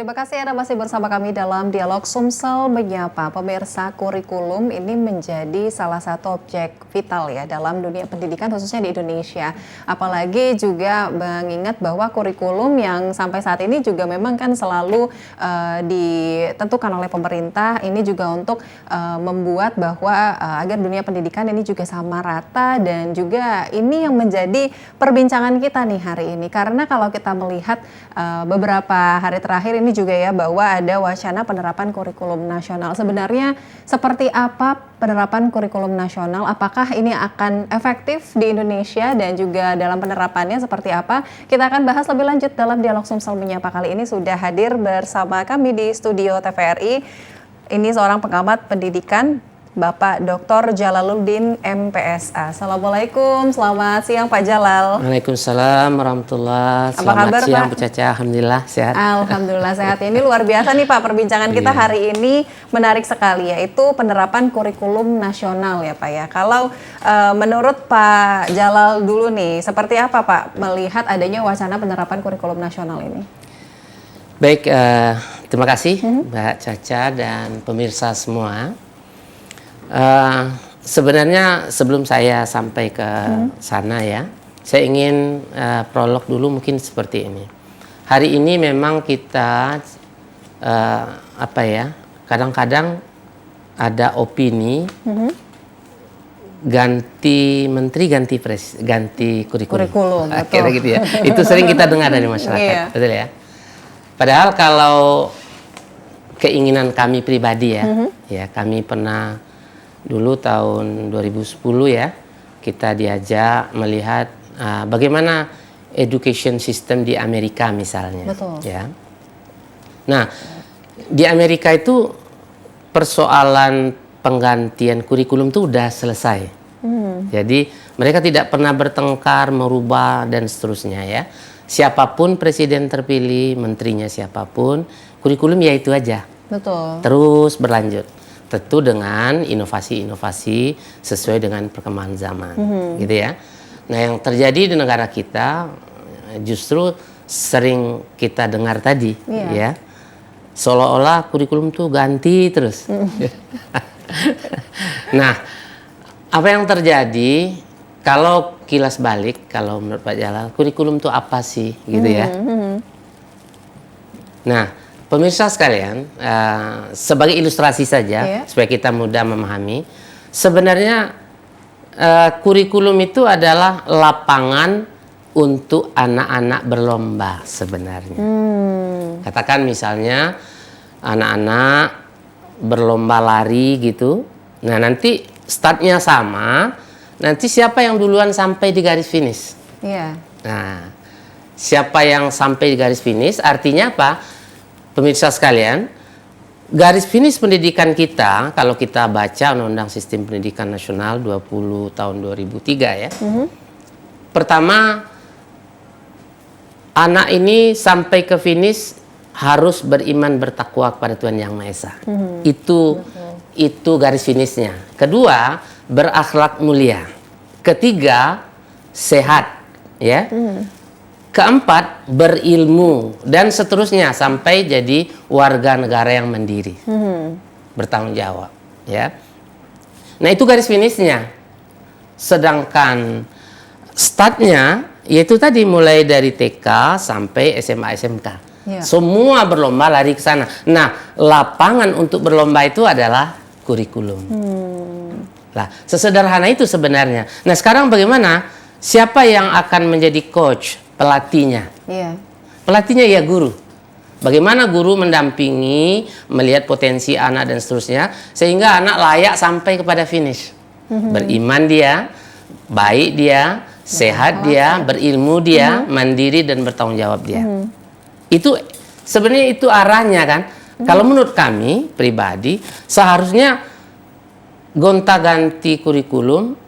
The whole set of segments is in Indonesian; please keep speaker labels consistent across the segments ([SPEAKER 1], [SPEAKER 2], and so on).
[SPEAKER 1] Terima kasih Anda masih bersama kami dalam Dialog Sumsel Menyapa. Pemirsa, kurikulum ini menjadi salah satu objek vital ya dalam dunia pendidikan khususnya di Indonesia. Apalagi juga mengingat bahwa kurikulum yang sampai saat ini juga memang kan selalu ditentukan oleh pemerintah. Ini juga untuk membuat bahwa agar dunia pendidikan ini juga sama rata, dan juga ini yang menjadi perbincangan kita nih hari ini. Karena kalau kita melihat beberapa hari terakhir ini juga ya bahwa ada wacana penerapan kurikulum nasional. Sebenarnya seperti apa penerapan kurikulum nasional? Apakah ini akan efektif di Indonesia dan juga dalam penerapannya seperti apa? Kita akan bahas lebih lanjut dalam Dialog Sumsel Menyapa. Kali ini sudah hadir bersama kami di studio TVRI. Ini seorang pengamat pendidikan, Bapak Dr. Jalaluddin MPSA. Assalamualaikum, selamat siang Pak Jalal.
[SPEAKER 2] Waalaikumsalam warahmatullahi wabarakatuh. Selamat siang Bu Caca, alhamdulillah sehat.
[SPEAKER 1] Alhamdulillah sehat. Ini luar biasa nih Pak, perbincangan kita hari ini menarik sekali, yaitu penerapan kurikulum nasional ya Pak ya. Kalau menurut Pak Jalal dulu nih, seperti apa Pak melihat adanya wacana penerapan kurikulum nasional ini?
[SPEAKER 2] Baik, terima kasih Mbak Caca dan pemirsa semua. Sebenarnya sebelum saya sampai ke sana ya, saya ingin prolog dulu mungkin seperti ini. Hari ini memang kita kadang-kadang ada opini ganti menteri, ganti kurikulum. Akhirnya gitu ya. Itu sering kita dengar dari masyarakat, betul ya. Padahal kalau keinginan kami pribadi ya, kami pernah dulu tahun 2010 ya, kita diajak melihat bagaimana education system di Amerika misalnya.
[SPEAKER 1] Betul.
[SPEAKER 2] Ya. Nah, di Amerika itu persoalan penggantian kurikulum itu udah selesai. Jadi mereka tidak pernah bertengkar, merubah dan seterusnya ya. Siapapun presiden terpilih, menterinya siapapun, kurikulum ya itu aja.
[SPEAKER 1] Betul.
[SPEAKER 2] Terus berlanjut. Tentu dengan inovasi-inovasi sesuai dengan perkembangan zaman, gitu ya. Nah, yang terjadi di negara kita justru sering kita dengar tadi, ya, seolah-olah kurikulum tuh ganti terus. Nah, apa yang terjadi kalau kilas balik, kalau menurut Pak Jalal, kurikulum tuh apa sih, gitu ya? Nah. Pemirsa sekalian, sebagai ilustrasi saja, supaya kita mudah memahami, sebenarnya kurikulum itu adalah lapangan untuk anak-anak berlomba sebenarnya. Katakan misalnya anak-anak berlomba lari gitu, nah nanti startnya sama, nanti siapa yang duluan sampai di garis finish? Nah, siapa yang sampai di garis finish artinya apa? Pemirsa sekalian, garis finish pendidikan kita, kalau kita baca Undang-Undang Sistem Pendidikan Nasional 20 tahun 2003 ya. Pertama, anak ini sampai ke finish harus beriman bertakwa kepada Tuhan Yang Maha Esa. Itu garis finishnya. Kedua, berakhlak mulia. Ketiga, sehat ya. Keempat, berilmu, dan seterusnya sampai jadi warga negara yang mandiri, bertanggung jawab. Ya. Nah, itu garis finishnya. Sedangkan startnya, yaitu tadi mulai dari TK sampai SMA SMK. Semua berlomba lari ke sana. Nah, lapangan untuk berlomba itu adalah kurikulum. Nah, sesederhana itu sebenarnya. Nah, sekarang bagaimana? Siapa yang akan menjadi coach? Pelatihnya. Pelatihnya ya guru. Bagaimana guru mendampingi, melihat potensi anak dan seterusnya, sehingga anak layak sampai kepada finish. Beriman dia, baik dia, sehat dia, berilmu dia, mandiri dan bertanggung jawab dia. Itu sebenarnya itu arahnya kan. Kalau menurut kami pribadi, seharusnya gonta-ganti kurikulum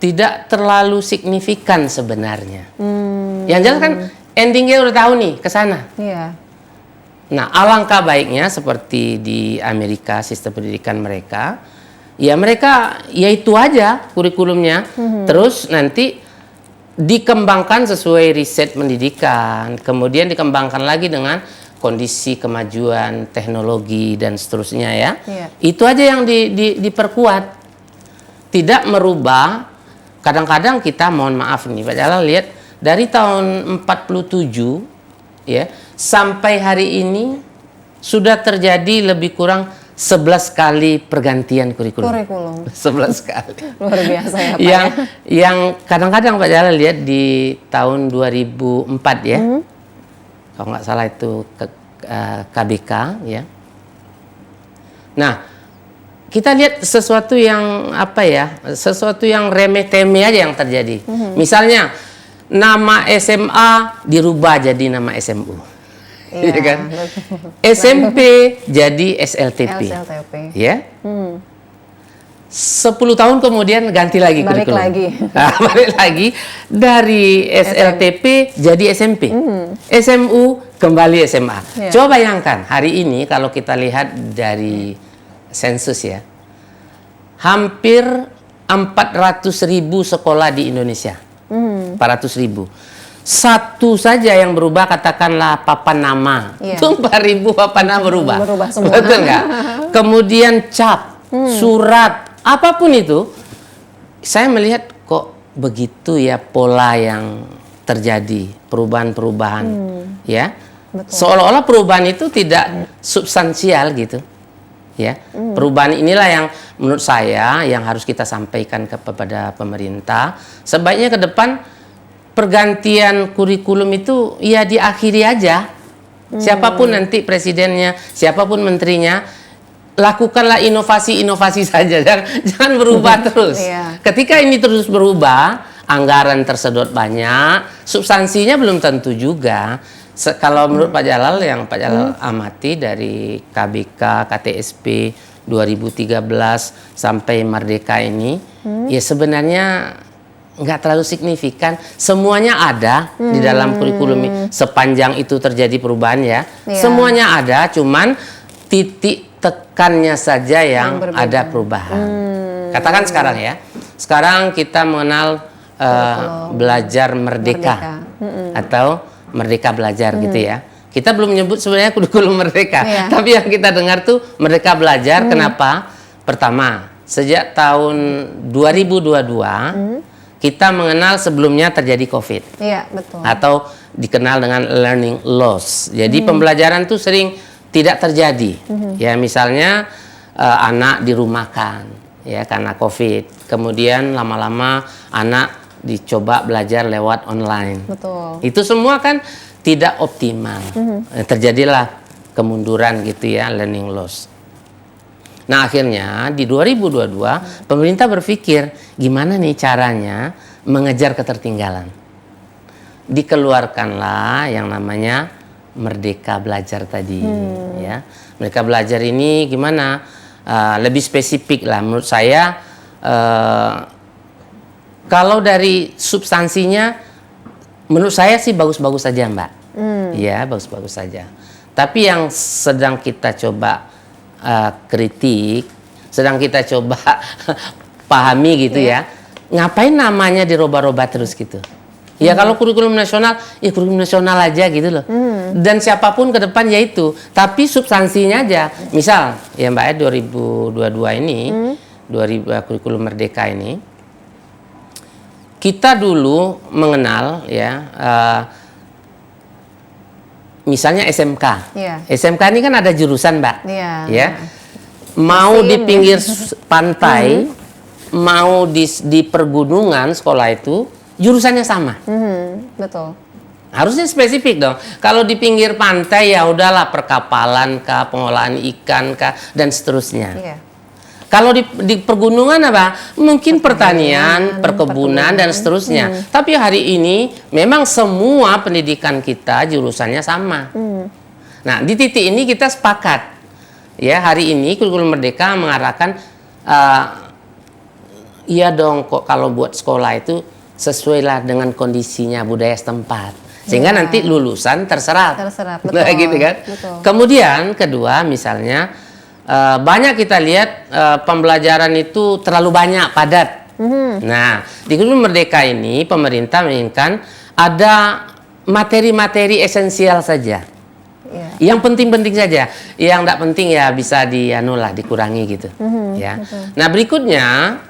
[SPEAKER 2] tidak terlalu signifikan sebenarnya. Yang jelas kan endingnya udah tahu nih ke sana. Nah, alangkah baiknya seperti di Amerika sistem pendidikan mereka, ya mereka ya itu aja kurikulumnya. Terus nanti dikembangkan sesuai riset pendidikan, kemudian dikembangkan lagi dengan kondisi kemajuan teknologi dan seterusnya ya.
[SPEAKER 1] Iya.
[SPEAKER 2] Itu aja yang diperkuat. Tidak merubah. Kadang-kadang kita mohon maaf nih Pak Jalal, lihat dari tahun 47 ya sampai hari ini sudah terjadi lebih kurang 11 kali pergantian kurikulum. 11 kali.
[SPEAKER 1] Luar biasa ya Pak.
[SPEAKER 2] Yang kadang-kadang Pak Jalal lihat di tahun 2004 ya. Kalau nggak salah itu KBK ya. Nah, kita lihat sesuatu yang apa ya? Sesuatu yang remeh-temeh aja yang terjadi. Misalnya nama SMA dirubah jadi nama SMU. Iya kan? SMP jadi SLTP. Ya. 10 tahun kemudian ganti lagi kurikulum. Balik lagi dari SLTP jadi SMP. SMU kembali SMA. Coba bayangkan hari ini kalau kita lihat dari sensus ya. Hampir 400.000 sekolah di Indonesia. 400.000. Satu saja yang berubah, katakanlah papan nama. Itu 4.000 papan nama berubah.
[SPEAKER 1] Berubah semua.
[SPEAKER 2] Betul nggak? Kemudian cap, surat, apapun itu. Saya melihat kok begitu ya pola yang terjadi, perubahan-perubahan. Ya, seolah-olah perubahan itu tidak substansial gitu. Ya, perubahan inilah yang menurut saya yang harus kita sampaikan kepada pemerintah. Sebaiknya ke depan pergantian kurikulum itu ya diakhiri aja. Siapapun nanti presidennya, siapapun menterinya, lakukanlah inovasi-inovasi saja. Jangan berubah terus. Ketika ini terus berubah, anggaran tersedot banyak, substansinya belum tentu juga. Kalau menurut Pak Jalal, yang Pak Jalal amati dari KBK, KTSP 2013 sampai Merdeka ini, ya sebenarnya nggak terlalu signifikan. Semuanya ada di dalam kurikulum ini. Sepanjang itu terjadi perubahan ya. Semuanya ada, cuman titik tekannya saja yang ada perubahan. Katakan sekarang ya. Sekarang kita mengenal belajar merdeka. Atau Merdeka Belajar gitu ya. Kita belum menyebut sebenarnya kurikulum merdeka. Tapi yang kita dengar tuh Merdeka Belajar. Kenapa? Pertama, sejak tahun 2022 kita mengenal sebelumnya terjadi COVID.
[SPEAKER 1] Iya, betul.
[SPEAKER 2] Atau dikenal dengan learning loss. Jadi pembelajaran tuh sering tidak terjadi. Ya, misalnya anak dirumahkan ya karena COVID. Kemudian lama-lama anak dicoba belajar lewat online.
[SPEAKER 1] Betul.
[SPEAKER 2] Itu semua kan tidak optimal. Terjadilah kemunduran gitu ya, learning loss. Nah, akhirnya di 2022 pemerintah berpikir gimana nih caranya mengejar ketertinggalan. Dikeluarkanlah yang namanya Merdeka Belajar tadi ya. Merdeka Belajar ini gimana? Lebih spesifik lah menurut saya. Kalau dari substansinya menurut saya sih bagus-bagus saja Mbak. Ya, bagus-bagus saja. Tapi yang sedang kita coba kritik, sedang kita coba pahami gitu ya. Ngapain namanya dirubah-rubah terus gitu? Ya kalau kurikulum nasional, ya kurikulum nasional aja gitu loh. Dan siapapun ke depan ya itu. Tapi substansinya aja. Misal ya Mbak ya 2022 ini, kurikulum merdeka ini, kita dulu mengenal ya, misalnya SMK. SMK ini kan ada jurusan Mbak. Ya. Mau di pinggir pantai, mau di pergunungan sekolah itu, jurusannya sama.
[SPEAKER 1] Betul.
[SPEAKER 2] Harusnya spesifik dong. Kalau di pinggir pantai ya udahlah perkapalan kah, pengolahan ikan kah, dan seterusnya. Kalau di pergunungan apa? Mungkin pertanian, perkebunan, dan seterusnya. Tapi hari ini memang semua pendidikan kita jurusannya sama. Nah, di titik ini kita sepakat. Ya, hari ini kurikulum merdeka mengarahkan, iya dong kok kalau buat sekolah itu sesuailah dengan kondisinya budaya setempat. Sehingga nanti lulusan terserap.
[SPEAKER 1] Betul.
[SPEAKER 2] Nah, gitu kan?
[SPEAKER 1] Betul.
[SPEAKER 2] Kemudian kedua misalnya, banyak kita lihat pembelajaran itu terlalu banyak, padat. Nah, di kurikulum Merdeka ini pemerintah menginginkan ada materi-materi esensial saja. Yang penting-penting saja, yang tidak penting ya bisa dikurangi gitu, ya. Nah berikutnya,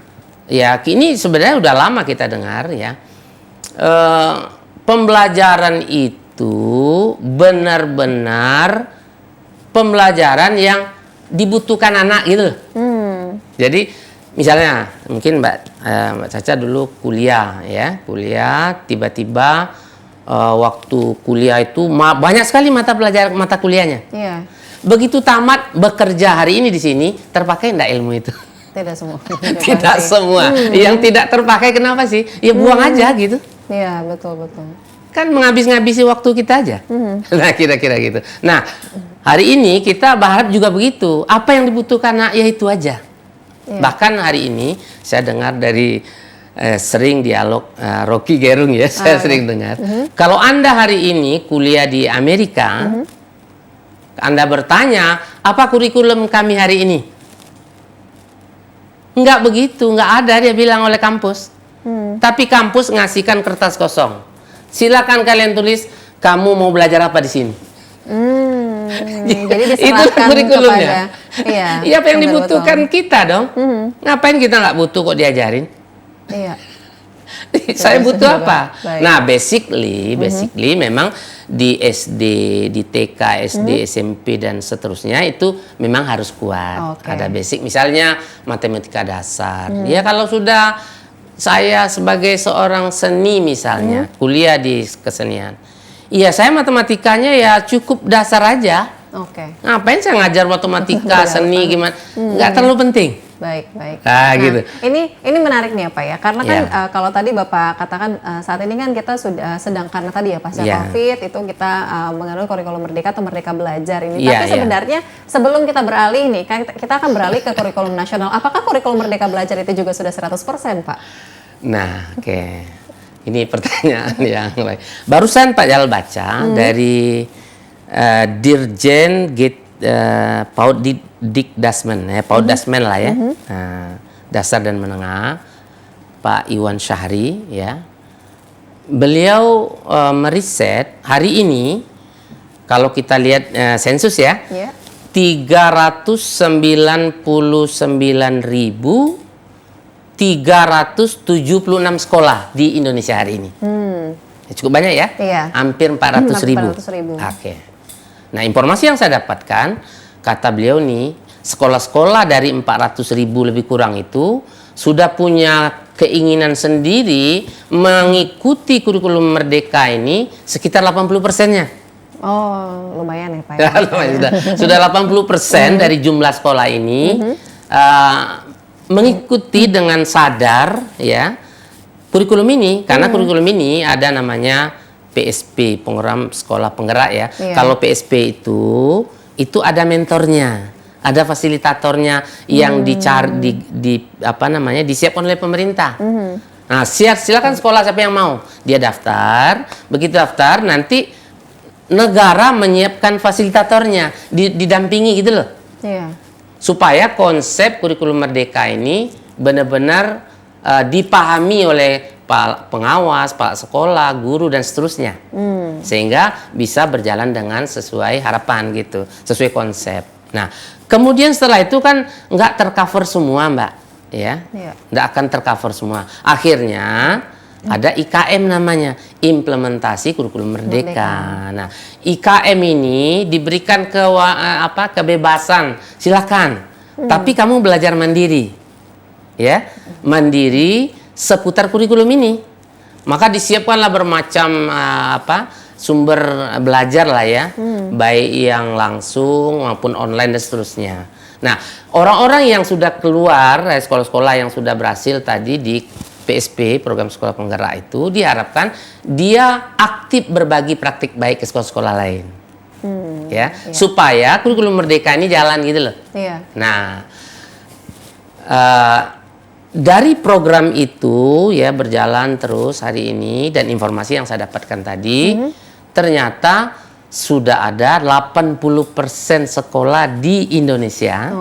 [SPEAKER 2] ya ini sebenarnya udah lama kita dengar ya, pembelajaran itu benar-benar pembelajaran yang dibutuhkan anak gitu. Jadi misalnya mungkin Mbak Caca dulu kuliah ya, tiba-tiba waktu kuliah itu banyak sekali mata kuliahnya.
[SPEAKER 1] Iya.
[SPEAKER 2] Begitu tamat bekerja hari ini di sini, terpakai enggak ilmu itu?
[SPEAKER 1] Tidak semua.
[SPEAKER 2] Tidak semua. Yang tidak terpakai kenapa sih? Ya buang aja gitu.
[SPEAKER 1] Iya, betul.
[SPEAKER 2] Kan menghabis-ngabisi waktu kita aja. Nah, kira-kira gitu. Nah, hari ini kita berharap juga begitu. Apa yang dibutuhkan anak ya itu aja. Bahkan hari ini saya dengar dari sering dialog Rocky Gerung ya, saya sering dengar. Kalau Anda hari ini kuliah di Amerika, Anda bertanya, apa kurikulum kami hari ini? Enggak begitu, enggak ada dia bilang oleh kampus. Tapi kampus ngasihkan kertas kosong. Silakan kalian tulis, kamu mau belajar apa di sini?
[SPEAKER 1] Jadi
[SPEAKER 2] itu kurikulumnya. Iya, apa yang dibutuhkan kita dong? Ngapain kita nggak butuh kok diajarin?
[SPEAKER 1] Iya.
[SPEAKER 2] Saya butuh apa?
[SPEAKER 1] Baik.
[SPEAKER 2] Nah, basically memang di SD, di TK, SD, SMP dan seterusnya itu memang harus kuat. Ada basic, misalnya matematika dasar. Ya kalau sudah saya sebagai seorang seni misalnya kuliah di kesenian, iya saya matematikanya ya cukup dasar aja. Ngapain saya ngajar matematika, seni gimana? Nggak terlalu penting.
[SPEAKER 1] Baik.
[SPEAKER 2] Nah, gitu.
[SPEAKER 1] Ini menarik nih ya Pak ya, karena kan kalau tadi Bapak katakan saat ini kan kita sudah sedang karena tadi ya pasca COVID itu kita mengenal kurikulum Merdeka atau Merdeka Belajar ini. Tapi sebenarnya sebelum kita beralih nih, kita akan beralih ke kurikulum nasional. Apakah kurikulum Merdeka Belajar itu juga sudah 100% Pak?
[SPEAKER 2] Nah, ini pertanyaan yang baik. Barusan Pak Jal baca dari Dirjen PAUD Dikdasmen ya, PAUD Dasmen lah ya, dasar dan menengah, Pak Iwan Syahri ya. Beliau meriset hari ini kalau kita lihat sensus ya, 399.376 sekolah di Indonesia hari ini. Cukup banyak ya, hampir 400.000. Nah, informasi yang saya dapatkan, kata beliau nih, sekolah-sekolah dari 400.000 lebih kurang itu sudah punya keinginan sendiri mengikuti kurikulum Merdeka ini sekitar 80%-nya.
[SPEAKER 1] Oh, lumayan ya Pak.
[SPEAKER 2] Sudah 80% dari jumlah sekolah ini mengikuti dengan sadar ya kurikulum ini, karena kurikulum ini ada namanya PSP, program sekolah penggerak ya. Kalau PSP itu ada mentornya, ada fasilitatornya yang dicari disiapkan oleh pemerintah. Nah, silakan sekolah siapa yang mau, dia daftar. Begitu daftar, nanti negara menyiapkan fasilitatornya, didampingi gitu loh. Supaya konsep kurikulum Merdeka ini benar-benar dipahami oleh pengawas, pak sekolah, guru dan seterusnya, sehingga bisa berjalan dengan sesuai harapan gitu, sesuai konsep. Nah, kemudian setelah itu kan nggak tercover semua Mbak, ya, nggak akan tercover semua. Akhirnya ada IKM namanya, Implementasi Kurikulum Merdeka. Nah, IKM ini diberikan kebebasan, silakan, tapi kamu belajar mandiri, ya, mandiri seputar kurikulum ini. Maka disiapkanlah bermacam sumber belajar lah ya, baik yang langsung maupun online dan seterusnya. Nah, orang-orang yang sudah keluar sekolah-sekolah yang sudah berhasil tadi di PSP, program sekolah penggerak itu, diharapkan dia aktif berbagi praktik baik ke sekolah-sekolah lain, supaya kurikulum Merdeka ini jalan gitu loh. Nah, dari program itu ya berjalan terus hari ini, dan informasi yang saya dapatkan tadi ternyata sudah ada 80% sekolah di Indonesia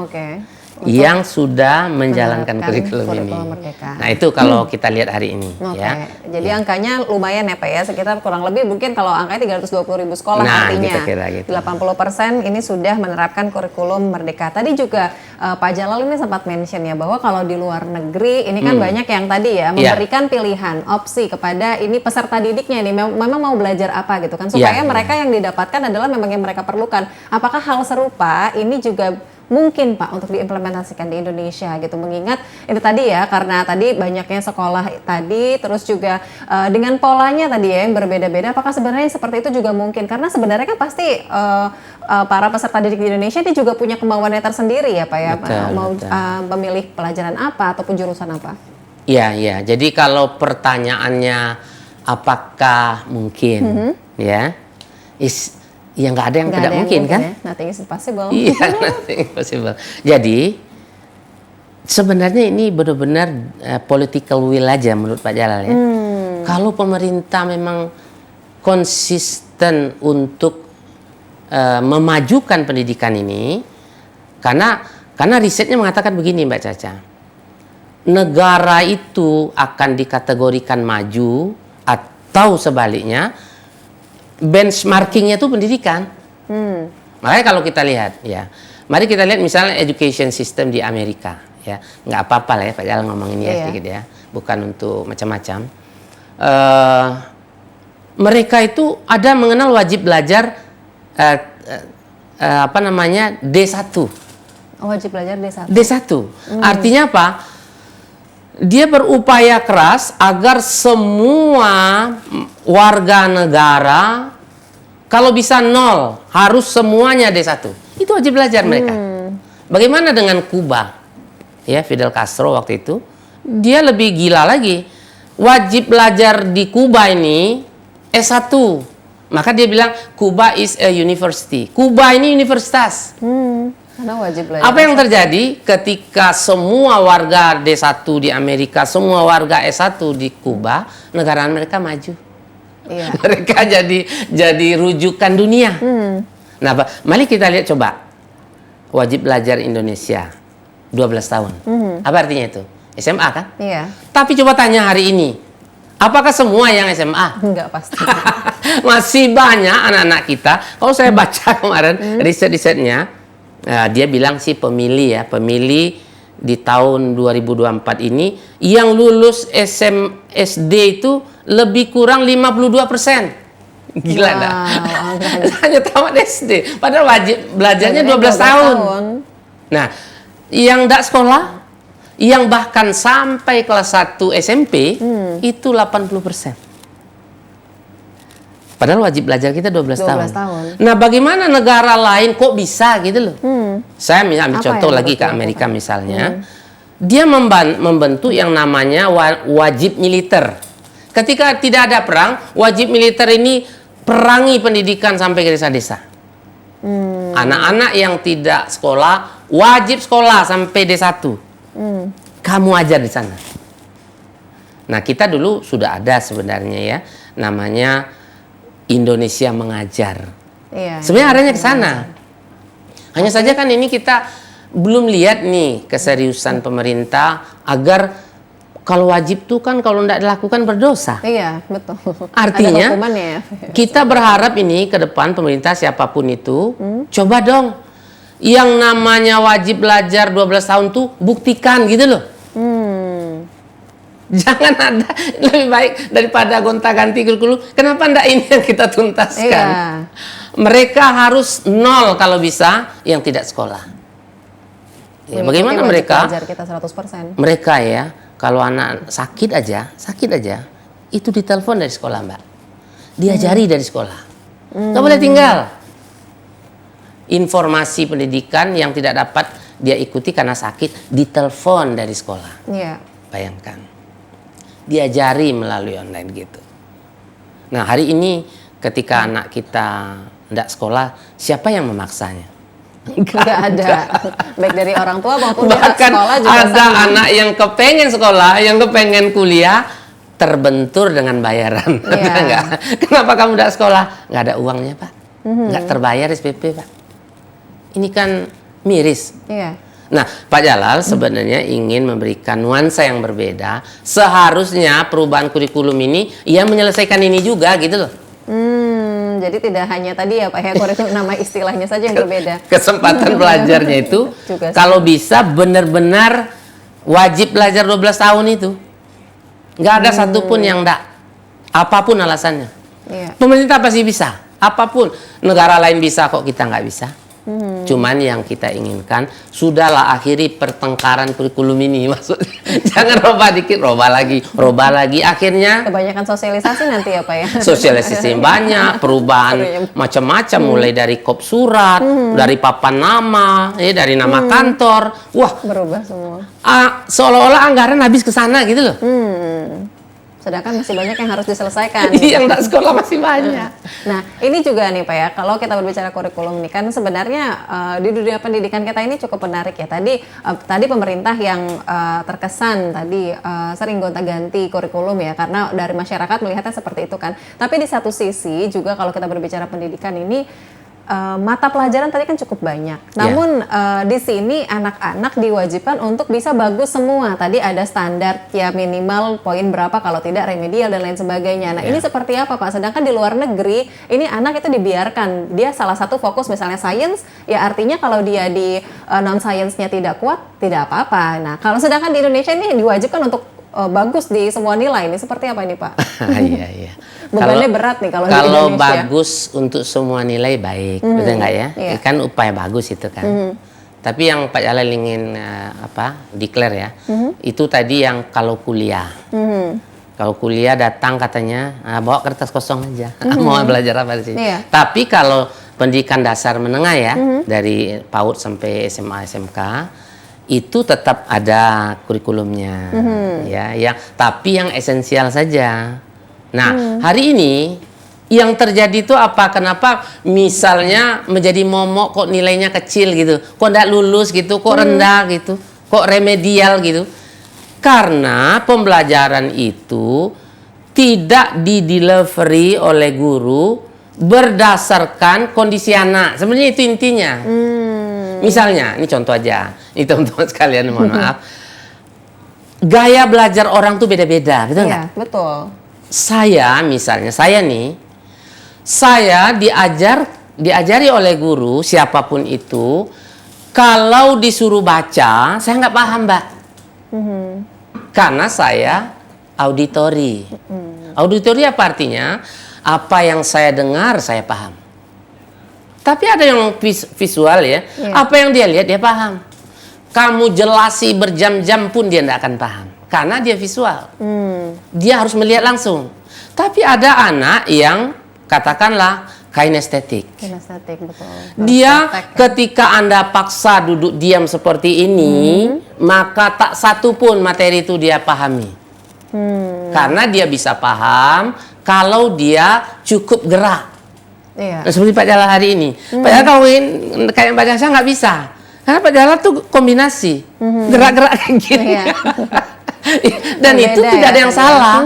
[SPEAKER 2] yang sudah menjalankan kurikulum ini.
[SPEAKER 1] Merdeka.
[SPEAKER 2] Nah itu kalau kita lihat hari ini.
[SPEAKER 1] Oke,
[SPEAKER 2] Ya.
[SPEAKER 1] jadi angkanya lumayan ya Pak ya, sekitar kurang lebih mungkin kalau angkanya 320.000 sekolah
[SPEAKER 2] Nah,
[SPEAKER 1] artinya
[SPEAKER 2] kira-kira gitu.
[SPEAKER 1] 80% ini sudah menerapkan kurikulum Merdeka. Tadi juga Pak Jalal ini sempat mention ya bahwa kalau di luar negeri ini kan banyak yang tadi ya memberikan pilihan opsi kepada ini peserta didiknya ini memang mau belajar apa gitu kan supaya mereka yang didapatkan adalah memang yang mereka perlukan. Apakah hal serupa ini juga mungkin Pak untuk diimplementasikan di Indonesia gitu, mengingat itu tadi ya karena tadi banyaknya sekolah tadi terus juga dengan polanya tadi ya yang berbeda-beda, apakah sebenarnya seperti itu juga mungkin karena sebenarnya kan pasti para peserta didik di Indonesia ini juga punya kemauannya tersendiri ya Pak ya, mau memilih pelajaran apa ataupun jurusan apa?
[SPEAKER 2] Iya. Jadi kalau pertanyaannya apakah mungkin ya ya nggak ada yang tidak mungkin kan?
[SPEAKER 1] Ya? Nothing is impossible.
[SPEAKER 2] Iya, nothing impossible. Jadi sebenarnya ini benar-benar political will aja menurut Pak Jalal ya. Kalau pemerintah memang konsisten untuk memajukan pendidikan ini, karena risetnya mengatakan begini Mbak Caca, negara itu akan dikategorikan maju atau sebaliknya benchmarkingnya itu pendidikan. Makanya kalau kita lihat ya, mari kita lihat misalnya education system di Amerika ya, nggak apa-apa lah ya Pak Jalal ngomongin ya sedikit ya, bukan untuk macam-macam. Mereka itu ada mengenal wajib belajar D1.
[SPEAKER 1] Wajib belajar D1.
[SPEAKER 2] D1. Artinya apa? Dia berupaya keras agar semua warga negara kalau bisa 0, harus semuanya D1. Itu wajib belajar mereka. Bagaimana dengan Kuba? Ya, Fidel Castro waktu itu, dia lebih gila lagi. Wajib belajar di Kuba ini S1. Maka dia bilang Kuba is a university. Kuba ini universitas.
[SPEAKER 1] Karena wajib belajar.
[SPEAKER 2] Apa yang terjadi ketika semua warga D1 di Amerika, semua warga S1 di Kuba, negara mereka maju.
[SPEAKER 1] Iya.
[SPEAKER 2] Mereka jadi rujukan dunia. Nah, mari kita lihat coba wajib belajar Indonesia 12 tahun. Apa artinya itu? SMA kan?
[SPEAKER 1] Iya.
[SPEAKER 2] Tapi coba tanya hari ini, apakah semua yang SMA?
[SPEAKER 1] Enggak pasti.
[SPEAKER 2] Masih banyak anak-anak kita. Kalau saya baca kemarin riset-risetnya, dia bilang sih pemilih di tahun 2024 ini yang lulus SD itu lebih kurang 52%. Gila enggak? Hanya tamat SD. Padahal wajib belajarnya 12 tahun. Nah, yang enggak sekolah, yang bahkan sampai kelas 1 SMP, itu 80%. Padahal wajib belajar kita 12 tahun. Nah, bagaimana negara lain kok bisa gitu loh? Saya ambil contoh lagi ke Amerika misalnya. Dia membentuk yang namanya wajib militer. Ketika tidak ada perang, wajib militer ini perangi pendidikan sampai ke desa-desa. Anak-anak yang tidak sekolah, wajib sekolah sampai D1. Kamu ajar di sana. Nah, kita dulu sudah ada sebenarnya ya, namanya Indonesia Mengajar.
[SPEAKER 1] Iya,
[SPEAKER 2] sebenarnya arahnya ke sana. Hanya saja kan ini kita belum lihat nih keseriusan pemerintah agar kalau wajib tuh kan kalau tidak dilakukan berdosa.
[SPEAKER 1] Iya, betul.
[SPEAKER 2] Artinya
[SPEAKER 1] ada hukumannya ya.
[SPEAKER 2] Kita berharap ini ke depan pemerintah siapapun itu coba dong yang namanya wajib belajar 12 tahun tuh buktikan gitu loh. Jangan ada, lebih baik daripada gonta-ganti kurikulum. Kenapa enggak ini yang kita tuntaskan?
[SPEAKER 1] Iya.
[SPEAKER 2] Mereka harus 0 kalau bisa yang tidak sekolah. Ya, bagaimana mereka?
[SPEAKER 1] Belajar kita 100%.
[SPEAKER 2] Mereka ya, kalau anak sakit aja, itu ditelepon dari sekolah Mbak. Diajari dari sekolah. Nggak boleh tinggal. Informasi pendidikan yang tidak dapat dia ikuti karena sakit, ditelepon dari sekolah.
[SPEAKER 1] Iya.
[SPEAKER 2] Bayangkan. Diajari melalui online gitu. Nah, hari ini ketika anak kita tidak sekolah, siapa yang memaksanya?
[SPEAKER 1] Nggak ada. Baik dari orang tua maupun pihak
[SPEAKER 2] Bahkan
[SPEAKER 1] sekolah juga
[SPEAKER 2] ada
[SPEAKER 1] sama.
[SPEAKER 2] anak yang kepengen sekolah, yang kepengen kuliah, terbentur dengan bayaran.
[SPEAKER 1] Iya.
[SPEAKER 2] Enggak. Kenapa kamu tidak sekolah? Nggak ada uangnya, Pak. Nggak terbayar SPP, Pak. Ini kan miris.
[SPEAKER 1] Iya.
[SPEAKER 2] Nah, Pak Jalal sebenarnya ingin memberikan nuansa yang berbeda. Seharusnya perubahan kurikulum ini ia menyelesaikan ini juga gitu loh.
[SPEAKER 1] Jadi tidak hanya tadi ya Pak ya, kurikulum nama istilahnya saja yang berbeda.
[SPEAKER 2] Kesempatan belajarnya itu
[SPEAKER 1] Juga sih.
[SPEAKER 2] kalau bisa benar-benar wajib belajar 12 tahun itu. Nggak ada satupun yang enggak. Apapun alasannya.
[SPEAKER 1] Iya.
[SPEAKER 2] Pemerintah pasti bisa. Apapun. Negara lain bisa kok, kita nggak bisa. Cuman yang kita inginkan, sudahlah akhiri pertengkaran kurikulum ini. Maksudnya jangan robah dikit, robah lagi. Akhirnya
[SPEAKER 1] Kebanyakan sosialisasi nanti ya Pak ya.
[SPEAKER 2] sosialisasi banyak, perubahan macam-macam, mulai dari kop surat, dari papan nama, dari nama kantor. Wah,
[SPEAKER 1] Berubah semua.
[SPEAKER 2] seolah-olah anggaran habis ke sana gitu loh.
[SPEAKER 1] Sedangkan masih banyak yang harus diselesaikan.
[SPEAKER 2] Yang nggak sekolah masih banyak.
[SPEAKER 1] Nah, ini juga nih Pak ya, kalau kita berbicara kurikulum ini kan sebenarnya di dunia pendidikan kita ini cukup menarik ya. Tadi pemerintah yang terkesan tadi sering gonta-ganti kurikulum ya, karena dari masyarakat melihatnya seperti itu kan. Tapi di satu sisi juga kalau kita berbicara pendidikan ini mata pelajaran tadi kan cukup banyak. Namun di sini anak-anak diwajibkan untuk bisa bagus semua. Tadi ada standar ya minimal poin berapa, kalau tidak remedial dan lain sebagainya. Nah, ini seperti apa Pak? Sedangkan di luar negeri ini anak itu dibiarkan dia salah satu fokus misalnya sains, ya artinya kalau dia di non sainsnya tidak kuat tidak apa-apa. Nah, kalau sedangkan di Indonesia ini diwajibkan untuk bagus di semua nilai. Ini seperti apa ini Pak?
[SPEAKER 2] Iya.
[SPEAKER 1] Bebannya berat nih kalau di
[SPEAKER 2] Kalau
[SPEAKER 1] Indonesia.
[SPEAKER 2] bagus untuk semua nilai baik, betul nggak ya?
[SPEAKER 1] Iya.
[SPEAKER 2] Kan upaya bagus itu kan. Tapi yang Pak Jalal ingin declare ya, itu tadi yang kalau kuliah. Kalau kuliah datang katanya bawa kertas kosong aja, mau belajar apa di sini.
[SPEAKER 1] Iya.
[SPEAKER 2] Tapi kalau pendidikan dasar menengah ya, dari PAUD sampai SMA SMK, itu tetap ada kurikulumnya, ya. Tapi yang esensial saja. Nah, hari ini yang terjadi itu apa? Kenapa misalnya menjadi momok kok nilainya kecil gitu, kok nggak lulus gitu, kok rendah gitu, kok remedial gitu? Karena pembelajaran itu tidak didelivery oleh guru berdasarkan kondisi anak. Sebenarnya itu intinya. Misalnya, ini contoh aja, ini teman-teman sekalian, mohon maaf. Gaya belajar orang tuh beda-beda, betul nggak?
[SPEAKER 1] Iya, betul.
[SPEAKER 2] Saya diajari oleh guru siapapun itu, kalau disuruh baca saya nggak paham Mbak, karena saya auditori. Auditori apa artinya? Apa yang saya dengar saya paham. Tapi ada yang visual ya, apa yang dia lihat dia paham. Kamu jelasi berjam-jam pun dia tidak akan paham, karena dia visual. Dia harus melihat langsung. Tapi ada anak yang katakanlah kinestetik.
[SPEAKER 1] Kinestetik, betul.
[SPEAKER 2] Dia
[SPEAKER 1] Praktek, ya.
[SPEAKER 2] ketika Anda paksa duduk diam seperti ini, maka tak satu pun materi itu dia pahami. Karena dia bisa paham kalau dia cukup gerak.
[SPEAKER 1] Iya.
[SPEAKER 2] Nah, seperti Pak Jalal hari ini. Pak Jalal kawin kayak Mbak Jasha nggak bisa. Karena Pak Jalal tuh kombinasi. Gerak-gerak kayak gini.
[SPEAKER 1] Iya.
[SPEAKER 2] Dan
[SPEAKER 1] Berbeda
[SPEAKER 2] itu tidak ada
[SPEAKER 1] ya,
[SPEAKER 2] yang
[SPEAKER 1] Pak.
[SPEAKER 2] salah.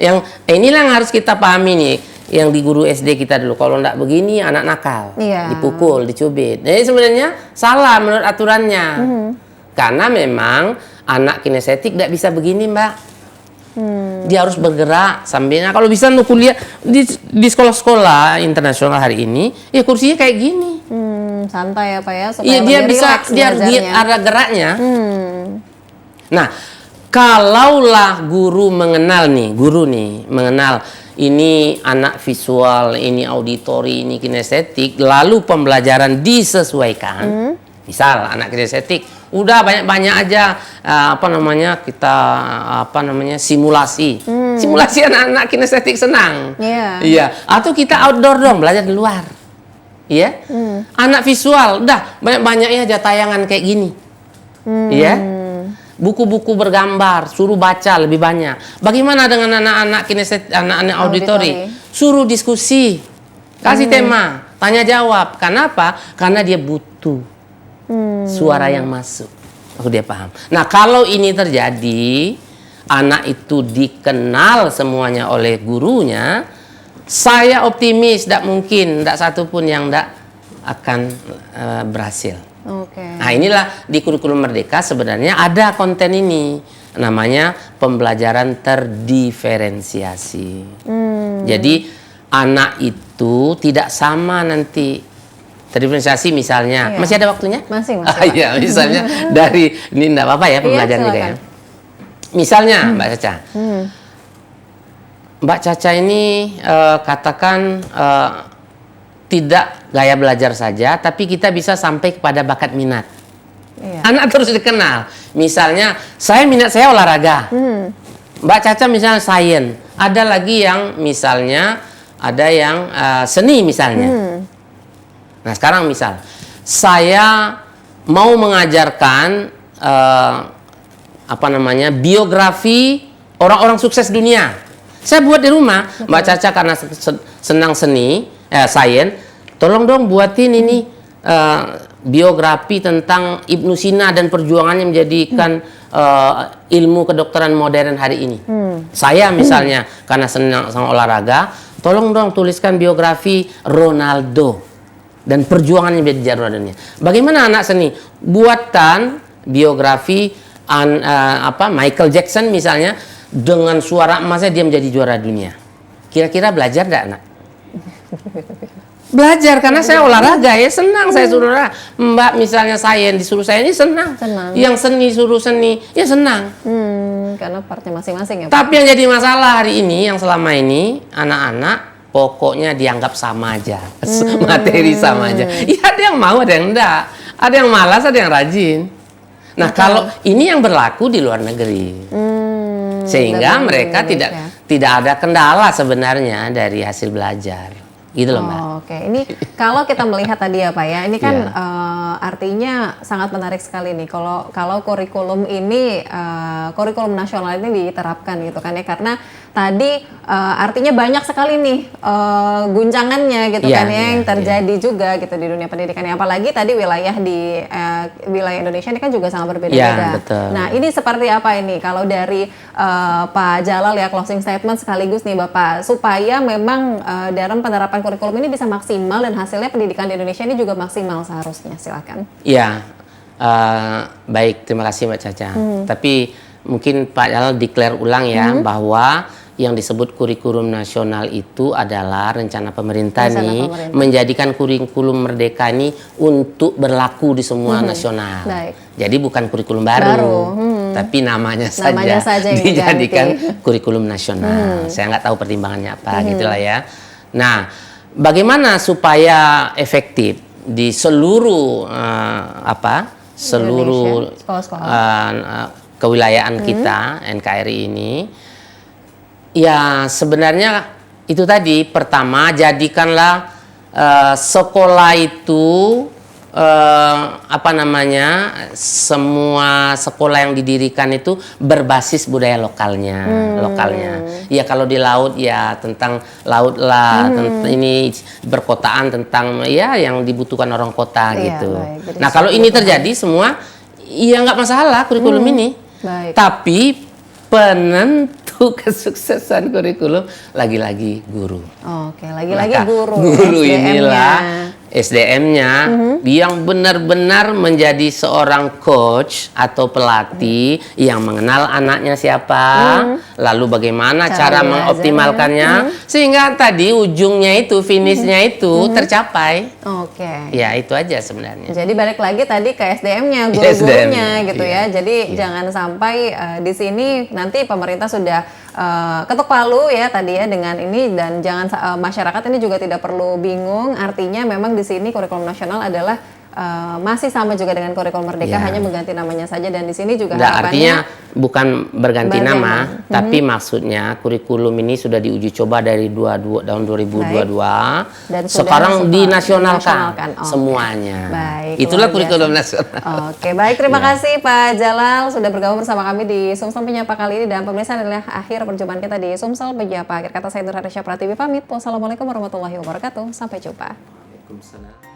[SPEAKER 2] Yang inilah yang harus kita pahami nih. Yang di guru SD kita dulu. Kalau nggak begini anak nakal.
[SPEAKER 1] Iya.
[SPEAKER 2] Dipukul, dicubit. Jadi sebenarnya salah menurut aturannya. Karena memang anak kinestetik nggak bisa begini Mbak. Dia harus bergerak sambilnya. Kalau bisa untuk kuliah di sekolah-sekolah internasional hari ini, ya kursinya kayak gini.
[SPEAKER 1] Santai ya Pak ya, supaya
[SPEAKER 2] Iya, dia
[SPEAKER 1] lebih
[SPEAKER 2] bisa,
[SPEAKER 1] rileks
[SPEAKER 2] dia
[SPEAKER 1] belajarnya.
[SPEAKER 2] ada geraknya. Nah, kalaulah guru mengenal ini anak visual, ini auditori, ini kinestetik, lalu pembelajaran disesuaikan. Misal anak kinestetik udah banyak-banyak aja simulasi. Simulasi anak-anak kinestetik senang. Iya. Atau kita outdoor dong, belajar di luar. Iya. Anak visual udah banyak-banyaknya aja tayangan kayak gini. Iya. Buku-buku bergambar, suruh baca lebih banyak. Bagaimana dengan anak-anak kinestetik, anak-anak auditori? Suruh diskusi. Kasih tema, tanya jawab. Kenapa? Karena dia butuh suara yang masuk. Aku dia paham. Nah, kalau ini terjadi, anak itu dikenal semuanya oleh gurunya, saya optimis, tidak mungkin, tidak satu pun yang tidak akan berhasil.
[SPEAKER 1] Oke.
[SPEAKER 2] Nah inilah di kurikulum Merdeka sebenarnya ada konten ini, namanya pembelajaran terdiferensiasi. Jadi anak itu tidak sama nanti terdiferensiasi misalnya.
[SPEAKER 1] Iya.
[SPEAKER 2] Masih ada waktunya?
[SPEAKER 1] Masih, Pak.
[SPEAKER 2] Iya, misalnya dari ini enggak apa-apa ya pembelajaran juga ya.
[SPEAKER 1] silakan.
[SPEAKER 2] Misalnya Mbak Caca. Mbak Caca ini katakan tidak gaya belajar saja, tapi kita bisa sampai kepada bakat minat.
[SPEAKER 1] Iya.
[SPEAKER 2] Anak terus dikenal. Misalnya, minat saya olahraga. Mbak Caca misalnya sains. Ada lagi yang misalnya, ada yang seni misalnya. Nah sekarang misal, saya mau mengajarkan biografi orang-orang sukses dunia. Saya buat di rumah. Mbak Caca karena senang seni, sains, tolong dong buatin ini biografi tentang Ibnu Sina dan perjuangannya menjadikan ilmu kedokteran modern hari ini. Saya misalnya karena senang sama olahraga, tolong dong tuliskan biografi Ronaldo dan perjuangannya menjadi juara dunia. Bagaimana anak seni? Buatkan biografi Michael Jackson misalnya, dengan suara emasnya dia menjadi juara dunia. Kira-kira belajar nggak anak? Belajar, karena saya olahraga ya, senang saya suruh olahraga. Mbak misalnya sains disuruh saya ini senang. Yang seni suruh seni ya senang.
[SPEAKER 1] Karena partnya masing-masing ya, Pak.
[SPEAKER 2] Tapi yang jadi masalah hari ini, yang selama ini anak-anak pokoknya dianggap sama aja, materi sama aja. Ya ada yang mau, ada yang enggak, ada yang malas, ada yang rajin. Nah kalau ini yang berlaku di luar negeri, sehingga mereka tidak ada kendala sebenarnya dari hasil belajar. Gitu loh, Mbak.
[SPEAKER 1] Oke, ini kalau kita melihat tadi ya Pak ya, ini kan artinya sangat menarik sekali nih kalau kurikulum ini kurikulum nasional ini diterapkan gitu kan ya, karena tadi artinya banyak sekali nih guncangannya gitu kan ya yang terjadi juga gitu di dunia pendidikan ya, apalagi tadi wilayah di wilayah Indonesia ini kan juga sangat berbeda-beda. Nah ini seperti apa ini kalau dari Pak Jalal ya, closing statement sekaligus nih Bapak, supaya memang dalam penerapan kurikulum ini bisa maksimal dan hasilnya pendidikan di Indonesia ini juga maksimal seharusnya. Silakan.
[SPEAKER 2] Ya, baik, terima kasih Mbak Caca. Tapi mungkin Pak Jalal declare ulang ya bahwa yang disebut kurikulum nasional itu adalah rencana pemerintah menjadikan kurikulum Merdeka ini untuk berlaku di semua nasional. Jadi bukan kurikulum baru. Tapi namanya saja dijadikan kurikulum nasional. Saya nggak tahu pertimbangannya apa, gitulah ya. Nah, bagaimana supaya efektif di seluruh kewilayahan kita NKRI ini? Ya sembenarnya itu tadi, pertama jadikanlah sekolah itu semua sekolah yang didirikan itu berbasis budaya lokalnya. Ya kalau di laut ya tentang laut lah, ini perkotaan tentang ya yang dibutuhkan orang kota gitu. Nah kalau ini terjadi semua, ya nggak masalah kurikulum ini. Tapi penentu kesuksesan kurikulum lagi-lagi guru.
[SPEAKER 1] Oke, lagi-lagi guru.
[SPEAKER 2] Guru inilah SDM-nya yang benar-benar menjadi seorang coach atau pelatih yang mengenal anaknya siapa, lalu bagaimana cara mengoptimalkannya sehingga tadi ujungnya itu, finishnya itu tercapai.
[SPEAKER 1] Oke.
[SPEAKER 2] Ya itu aja sebenarnya.
[SPEAKER 1] Jadi balik lagi tadi ke SDM-nya, guru-gurunya gitu ya. Jadi jangan sampai di sini nanti pemerintah sudah ketuk palu ya tadi ya dengan ini, dan jangan masyarakat ini juga tidak perlu bingung. Artinya memang di sini kurikulum nasional adalah masih sama juga dengan kurikulum Merdeka, hanya mengganti namanya saja, dan di sini juga harapannya
[SPEAKER 2] artinya bukan berganti nama, tapi maksudnya kurikulum ini sudah diuji coba dari tahun 2022 dan sekarang dinasionalkan semuanya. Itulah kurikulum nasional.
[SPEAKER 1] Oke, baik, terima kasih Pak Jalal sudah bergabung bersama kami di Sumsel Penyapa kali ini, dan pemirsa adalah akhir perjumpaan kita di Sumsel Penyapa. Akhir kata saya Nur Harisya Pratiwi pamit. Wassalamualaikum warahmatullahi wabarakatuh. Sampai jumpa.
[SPEAKER 2] Waalaikumsalam.